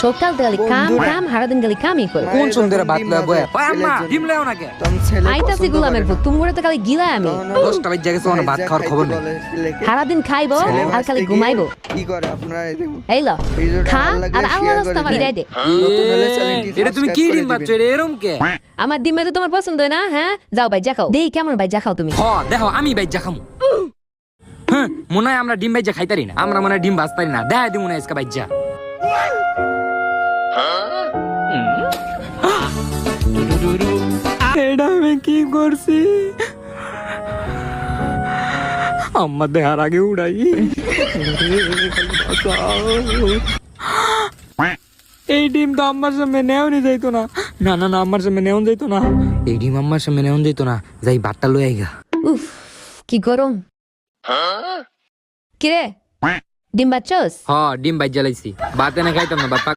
সকাল থেকে কাম কাম হারাদিন গেলি কামই করে কোন সুন্দর ভাত লয় বয় ওই আম্মা ডিম লয় নাকি আইতাছি গুলামের পর তুমি তো খালি গিলা আমি 10টা বাজে গেছে আমার ভাত খাওয়ার খবর নেই সারাদিন খাইবো আর খালি ঘুমাইবো কি করে আপনারা এই ল খা আর আল্লাহ রাস্তা বিদায় দে এটা তুমি কি ডিম বাচ্চা এরম কে আমার ডিম তো তোমার পছন্দ হয় না হ্যাঁ যাও ভাই যা খাও দেই কেমন ভাই যা খাও তুমি হ দেখো আমি বাইজা খামু হ্যাঁ মনে হয় আমরা ডিম বাইজা খাইতারি না আমরা মনে হয় ডিম বাজতারি না দেখা দিই মনে হয় আজকে বাইজা এটা আমি কি করছি আম্মা দেহার আগে উড়াই এই ডিম তো আম্মার সামনে নেওনি যাইতো না না না না আম্মার সামনে নেওন যাইতো না এই ডিম আম্মার সামনে নেওন যাইতো না যাই ভাতটা লই আইগা উফ কি গরম কিরে ডিম বাচ্চস হ ডিম বাইজা লাইছি ভাত এনে খাইতাম না ভাত